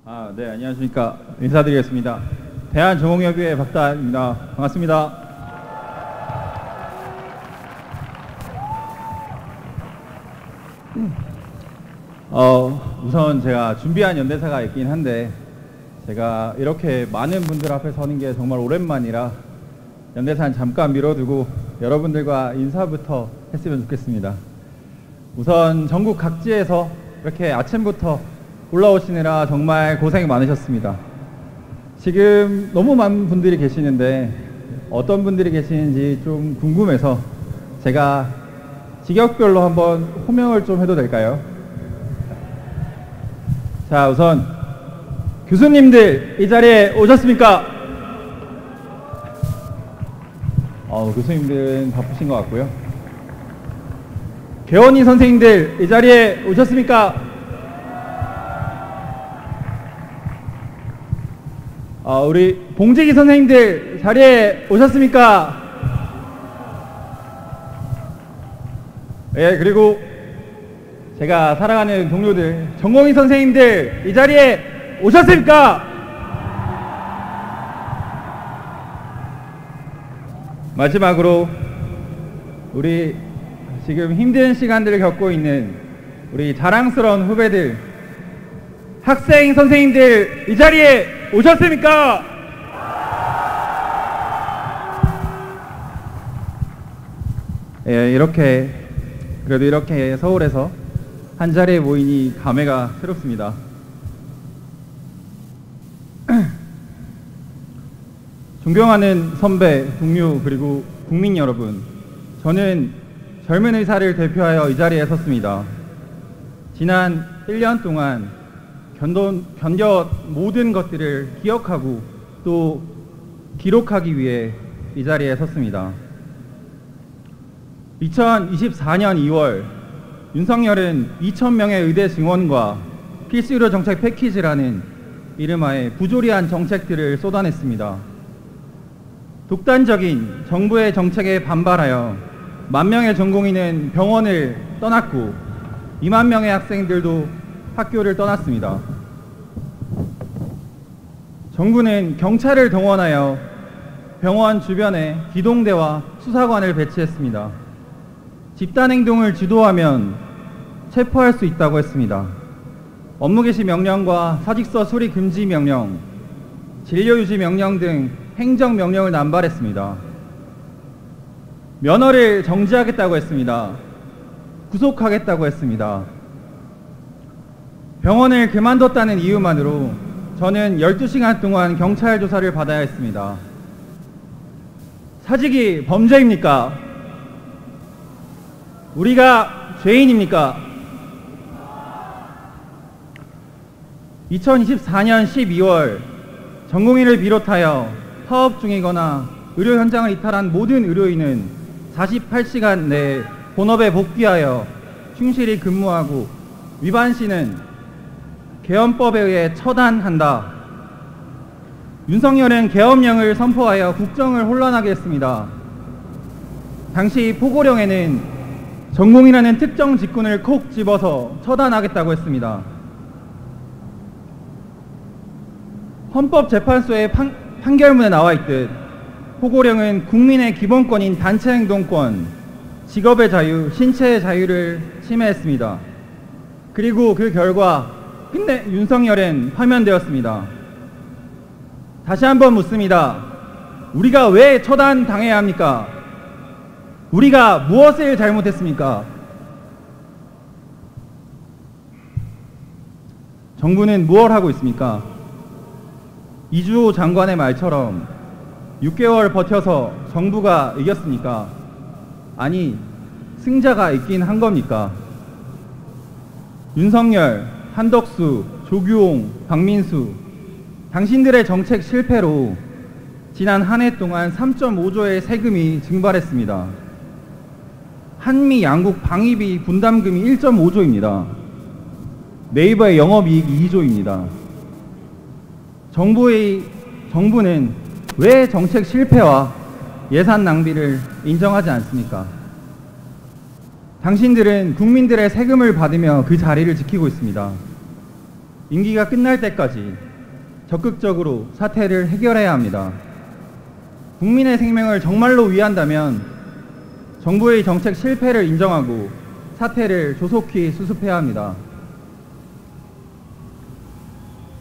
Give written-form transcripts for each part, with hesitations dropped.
네, 안녕하십니까. 인사드리겠습니다. 대한정홍협의회 박다입니다. 반갑습니다. 우선 제가 준비한 연대사가 있긴 한데, 제가 이렇게 많은 분들 앞에 서는 게 정말 오랜만이라 연대사는 잠깐 미뤄두고 여러분들과 인사부터 했으면 좋겠습니다. 우선 전국 각지에서 이렇게 아침부터 올라오시느라 정말 고생 많으셨습니다. 지금 너무 많은 분들이 계시는데 어떤 분들이 계시는지 좀 궁금해서 제가 직역별로 한번 호명을 좀 해도 될까요? 자, 우선 교수님들 이 자리에 오셨습니까? 교수님들은 바쁘신 것 같고요. 개원이 선생님들 이 자리에 오셨습니까? 우리 봉재기 선생님들 자리에 오셨습니까? 예, 그리고 제가 사랑하는 동료들 전공의 선생님들 이 자리에 오셨습니까? 마지막으로 우리 지금 힘든 시간들을 겪고 있는 우리 자랑스러운 후배들 학생 선생님들 이 자리에 오셨습니까? 예, 그래도 이렇게 서울에서 한 자리에 모이니 감회가 새롭습니다. 존경하는 선배, 동료, 그리고 국민 여러분, 저는 젊은 의사를 대표하여 이 자리에 섰습니다. 지난 1년 동안 견뎌 모든 것들을 기억하고 또 기록하기 위해 이 자리에 섰습니다. 2024년 2월 윤석열은 2,000명의 의대 증원과 필수의료 정책 패키지라는 이름하에 부조리한 정책들을 쏟아냈습니다. 독단적인 정부의 정책에 반발하여 10,000명의 전공의는 병원을 떠났고 20,000명의 학생들도 학교를 떠났습니다. 정부는 경찰을 동원하여 병원 주변에 기동대와 수사관을 배치했습니다. 집단행동을 주도하면 체포할 수 있다고 했습니다. 업무 개시 명령과 사직서 수리 금지 명령, 진료 유지 명령 등 행정명령을 남발했습니다. 면허를 정지하겠다고 했습니다. 구속하겠다고 했습니다. 병원을 그만뒀다는 이유만으로 저는 12시간 동안 경찰 조사를 받아야 했습니다. 사직이 범죄입니까? 우리가 죄인입니까? 2024년 12월 전공의를 비롯하여 파업 중이거나 의료 현장을 이탈한 모든 의료인은 48시간 내에 본업에 복귀하여 충실히 근무하고 위반 시는 계엄법에 의해 처단한다. 윤석열은 계엄령을 선포하여 국정을 혼란하게 했습니다. 당시 포고령에는 전공이라는 특정 직군을 콕 집어서 처단하겠다고 했습니다. 헌법재판소의 판결문에 나와 있듯 포고령은 국민의 기본권인 단체행동권, 직업의 자유, 신체의 자유를 침해했습니다. 그리고 그 결과 끝내 윤석열은 파면되었습니다. 다시 한번 묻습니다. 우리가 왜 처단당해야 합니까? 우리가 무엇을 잘못했습니까? 정부는 무엇을 하고 있습니까? 이주호 장관의 말처럼 6개월 버텨서 정부가 이겼습니까? 아니, 승자가 있긴 한 겁니까? 윤석열, 한덕수, 조규홍, 박민수, 당신들의 정책 실패로 지난 한 해 동안 3.5조의 세금이 증발했습니다. 한미 양국 방위비 분담금이 1.5조입니다. 네이버의 영업이익이 2조입니다. 정부는 왜 정책 실패와 예산 낭비를 인정하지 않습니까? 당신들은 국민들의 세금을 받으며 그 자리를 지키고 있습니다. 임기가 끝날 때까지 적극적으로 사태를 해결해야 합니다. 국민의 생명을 정말로 위한다면 정부의 정책 실패를 인정하고 사태를 조속히 수습해야 합니다.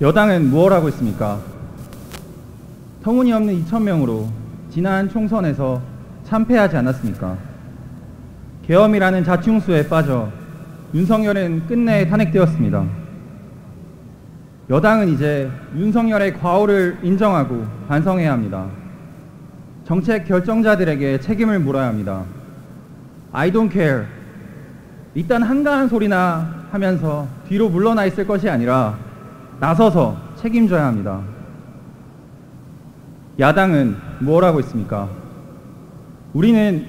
여당은 무엇 하고 있습니까? 터무니없는 2,000명으로 지난 총선에서 참패하지 않았습니까? 계엄이라는 자충수에 빠져 윤석열은 끝내 탄핵되었습니다. 여당은 이제 윤석열의 과오를 인정하고 반성해야 합니다. 정책 결정자들에게 책임을 물어야 합니다. I don't care. 일단 한가한 소리나 하면서 뒤로 물러나 있을 것이 아니라 나서서 책임져야 합니다. 야당은 뭘 하고 있습니까? 우리는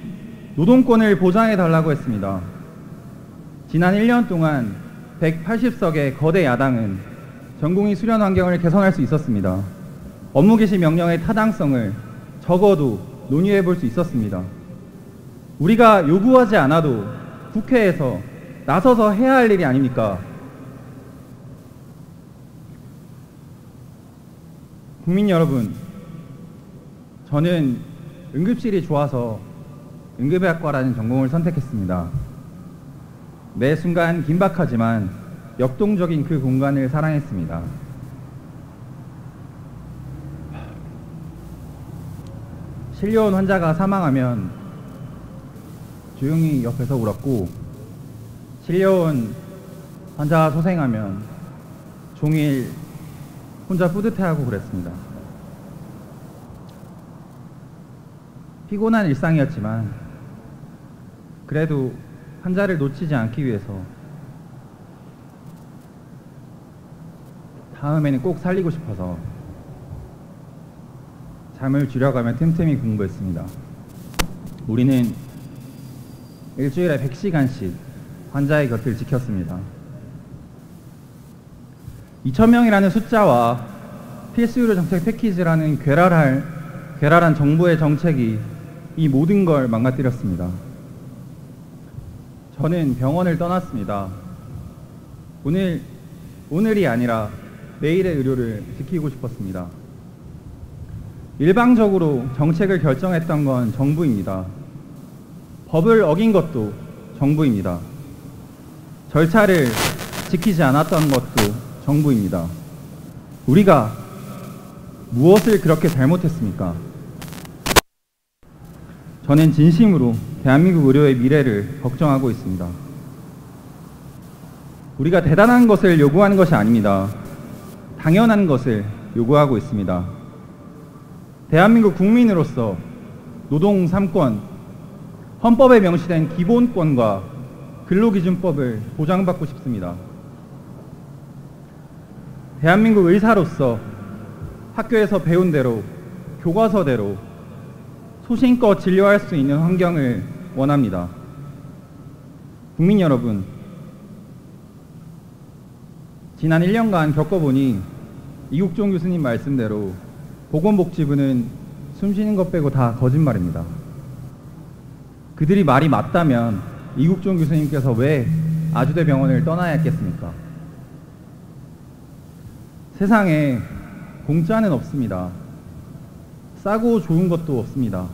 노동권을 보장해 달라고 했습니다. 지난 1년 동안 180석의 거대 야당은 전공의 수련 환경을 개선할 수 있었습니다. 업무 개시 명령의 타당성을 적어도 논의해 볼 수 있었습니다. 우리가 요구하지 않아도 국회에서 나서서 해야 할 일이 아닙니까? 국민 여러분, 저는 응급실이 좋아서 응급의학과라는 전공을 선택했습니다. 매 순간 긴박하지만 역동적인 그 공간을 사랑했습니다. 실려온 환자가 사망하면 조용히 옆에서 울었고, 실려온 환자가 소생하면 종일 혼자 뿌듯해하고 그랬습니다. 피곤한 일상이었지만 그래도 환자를 놓치지 않기 위해서 다음에는 꼭 살리고 싶어서 잠을 줄여가며 틈틈이 공부했습니다. 우리는 일주일에 100시간씩 환자의 곁을 지켰습니다. 2,000명이라는 숫자와 필수의료 정책 패키지라는 괴랄한 정부의 정책이 이 모든 걸 망가뜨렸습니다. 저는 병원을 떠났습니다. 오늘이 아니라 내일의 의료를 지키고 싶었습니다. 일방적으로 정책을 결정했던 건 정부입니다. 법을 어긴 것도 정부입니다. 절차를 지키지 않았던 것도 정부입니다. 우리가 무엇을 그렇게 잘못했습니까? 저는 진심으로 대한민국 의료의 미래를 걱정하고 있습니다. 우리가 대단한 것을 요구하는 것이 아닙니다. 당연한 것을 요구하고 있습니다. 대한민국 국민으로서 노동 3권, 헌법에 명시된 기본권과 근로기준법을 보장받고 싶습니다. 대한민국 의사로서 학교에서 배운 대로, 교과서대로 소신껏 진료할 수 있는 환경을 원합니다. 국민 여러분, 지난 1년간 겪어보니 이국종 교수님 말씀대로 보건복지부는 숨쉬는 것 빼고 다 거짓말입니다. 그들이 말이 맞다면 이국종 교수님께서 왜 아주대병원을 떠나야 했겠습니까? 세상에 공짜는 없습니다. 싸고 좋은 것도 없습니다.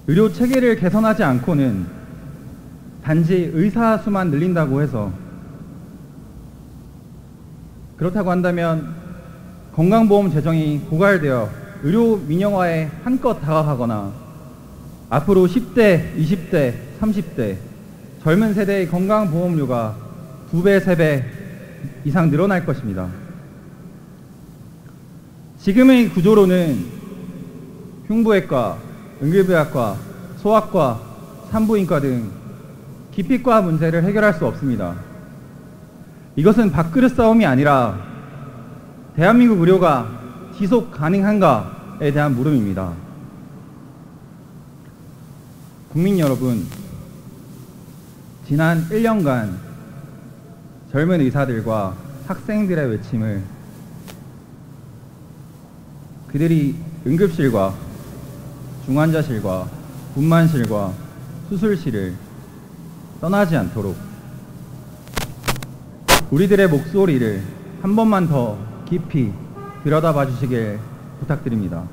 의료 체계를 개선하지 않고는 단지 의사 수만 늘린다고 해서, 그렇다고 한다면 건강보험 재정이 고갈되어 의료 민영화에 한껏 다가가거나 앞으로 10대, 20대, 30대 젊은 세대의 건강보험료가 2배, 3배 이상 늘어날 것입니다. 지금의 구조로는 흉부외과, 응급의학과, 소아과, 산부인과 등 기피과 문제를 해결할 수 없습니다. 이것은 밥그릇 싸움이 아니라 대한민국 의료가 지속 가능한가에 대한 물음입니다. 국민 여러분, 지난 1년간 젊은 의사들과 학생들의 외침을 그들이 응급실과 중환자실과 분만실과 수술실을 떠나지 않도록 우리들의 목소리를 한 번만 더 깊이 들여다봐 주시길 부탁드립니다.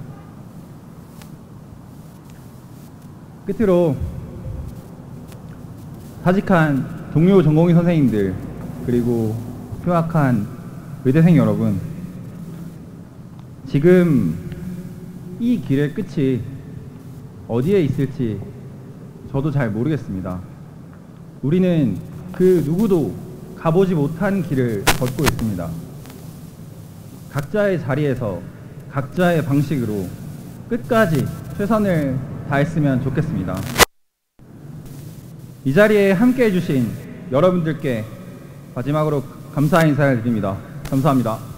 끝으로 사직한 동료 전공의 선생님들, 그리고 휴학한 의대생 여러분, 지금 이 길의 끝이 어디에 있을지 저도 잘 모르겠습니다. 우리는 그 누구도 가보지 못한 길을 걷고 있습니다. 각자의 자리에서 각자의 방식으로 끝까지 최선을 다했으면 좋겠습니다. 이 자리에 함께 해주신 여러분들께 마지막으로 감사 인사를 드립니다. 감사합니다.